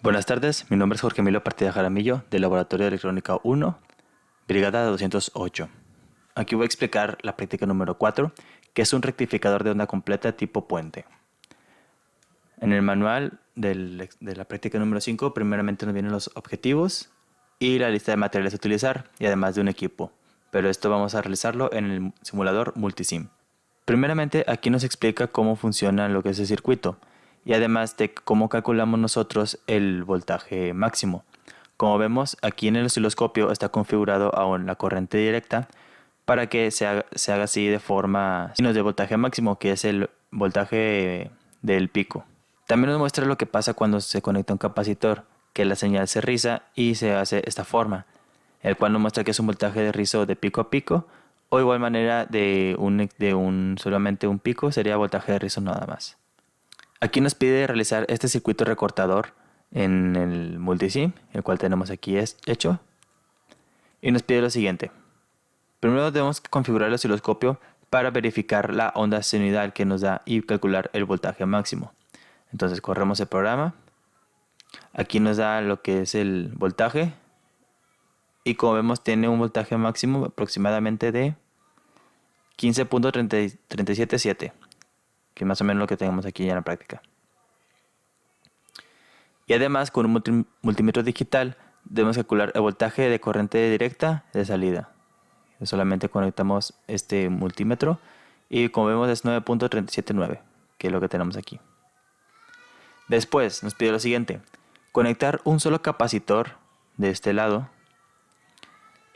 Buenas tardes, mi nombre es Jorge Emilio Partida Jaramillo, del Laboratorio de Electrónica 1, Brigada 208. Aquí voy a explicar la práctica número 4, que es un rectificador de onda completa tipo puente. En el manual de la práctica número 5, primeramente nos vienen los objetivos y la lista de materiales a utilizar, y además de un equipo. Pero esto vamos a realizarlo en el simulador Multisim. Primeramente, aquí nos explica cómo funciona lo que es el circuito y además de cómo calculamos nosotros el voltaje máximo. Como vemos, aquí en el osciloscopio está configurado aún la corriente directa para que se haga así de forma signos de voltaje máximo, que es el voltaje del pico. También nos muestra lo que pasa cuando se conecta un capacitor, que la señal se riza y se hace esta forma, el cual nos muestra que es un voltaje de rizo de pico a pico, o igual manera de solamente un pico sería voltaje de rizo nada más. Aquí nos pide realizar este circuito recortador en el multisim, el cual tenemos aquí hecho, y nos pide lo siguiente. Primero debemos configurar el osciloscopio para verificar la onda sinusoidal que nos da y calcular el voltaje máximo. Entonces corremos el programa. Aquí nos da lo que es el voltaje. Y como vemos tiene un voltaje máximo aproximadamente de 15.377, que es más o menos lo que tenemos aquí en la práctica. Y además con un multímetro digital debemos calcular el voltaje de corriente directa de salida. Solamente conectamos este multímetro y como vemos es 9.379, que es lo que tenemos aquí. Después nos pide lo siguiente: conectar un solo capacitor de este lado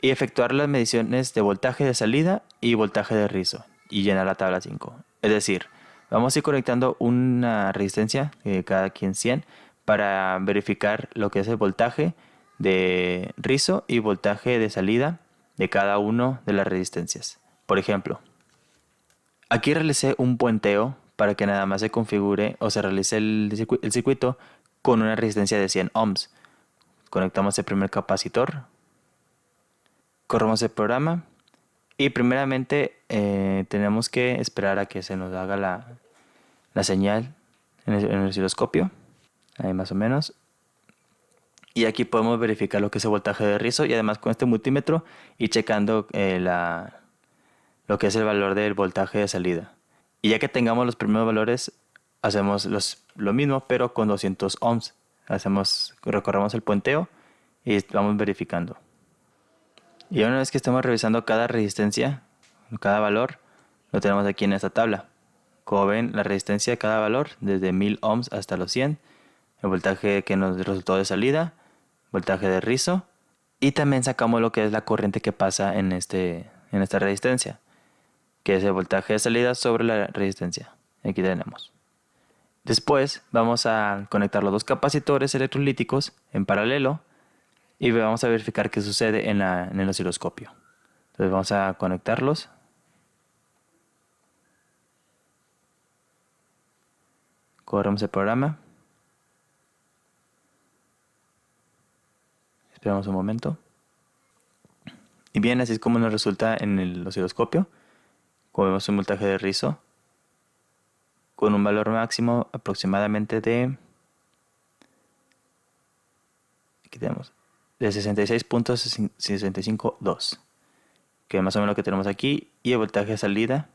y efectuar las mediciones de voltaje de salida y voltaje de rizo y llenar la tabla 5. Es decir, vamos a ir conectando una resistencia de cada quien 100 para verificar lo que es el voltaje de rizo y voltaje de salida de cada una de las resistencias. Por ejemplo, aquí realicé un puenteo para que nada más se configure o se realice el circuito con una resistencia de 100 ohms. Conectamos el primer capacitor, corremos el programa y primeramente tenemos que esperar a que se nos haga la señal en el osciloscopio, ahí más o menos. Y aquí podemos verificar lo que es el voltaje de rizo y además con este multímetro y checando lo que es el valor del voltaje de salida. Y ya que tengamos los primeros valores, hacemos lo mismo pero con 200 ohms. Recorremos el puenteo y vamos verificando. Y una vez que estamos revisando cada resistencia, cada valor, lo tenemos aquí en esta tabla. Como ven, la resistencia de cada valor, desde 1000 ohms hasta los 100, el voltaje que nos resultó de salida, voltaje de rizo, y también sacamos lo que es la corriente que pasa en esta resistencia, que es el voltaje de salida sobre la resistencia. Aquí tenemos. Después vamos a conectar los dos capacitores electrolíticos en paralelo y vamos a verificar qué sucede en el osciloscopio. Entonces vamos a conectarlos. Corremos el programa. Esperamos un momento. Y bien, así es como nos resulta en el osciloscopio. Como vemos un voltaje de rizo con un valor máximo aproximadamente aquí tenemos, de 66.652, que es más o menos lo que tenemos aquí, y el voltaje de salida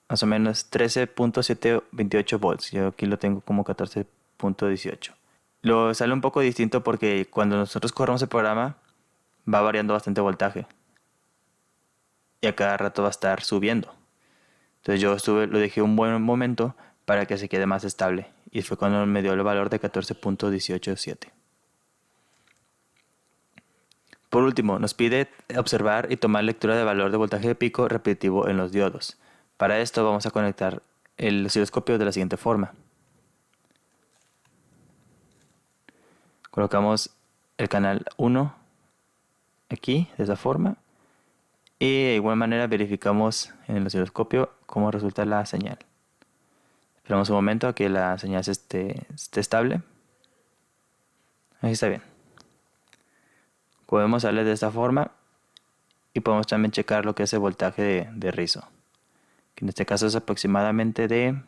más o menos 13.728 volts. Yo aquí lo tengo como 14.18. Lo sale un poco distinto porque cuando nosotros corremos el programa va variando bastante voltaje y a cada rato va a estar subiendo. Entonces lo dejé un buen momento para que se quede más estable y fue cuando me dio el valor de 14.187. Por último, nos pide observar y tomar lectura de valor de voltaje de pico repetitivo en los diodos. Para esto vamos a conectar el osciloscopio de la siguiente forma. Colocamos el canal 1 aquí, de esa forma. Y de igual manera verificamos en el osciloscopio cómo resulta la señal. Esperamos un momento a que la señal esté estable. Ahí está bien. Podemos darle de esta forma y podemos también checar lo que es el voltaje de rizo, que en este caso es aproximadamente de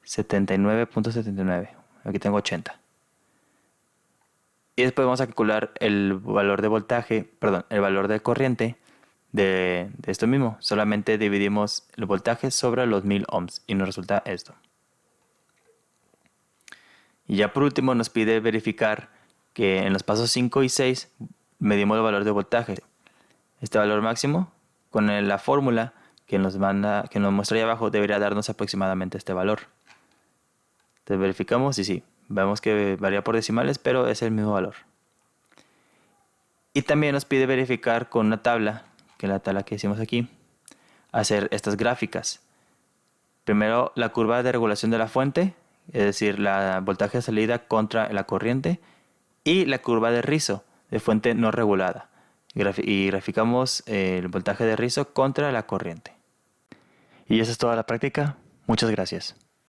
79.79. Aquí tengo 80. Y después vamos a calcular el valor de voltaje, perdón, el valor de corriente de esto mismo. Solamente dividimos el voltaje sobre los 1000 ohms y nos resulta esto. Y ya por último nos pide verificar que en los pasos 5 y 6 medimos el valor de voltaje. Este valor máximo, con la fórmula que nos muestra ahí abajo, debería darnos aproximadamente este valor. Entonces verificamos y sí, vemos que varía por decimales, pero es el mismo valor. Y también nos pide verificar con una tabla, que es la tabla que hicimos aquí, hacer estas gráficas. Primero la curva de regulación de la fuente, es decir, la voltaje de salida contra la corriente, y la curva de rizo de fuente no regulada. Y graficamos el voltaje de rizo contra la corriente. Y esa es toda la práctica. Muchas gracias.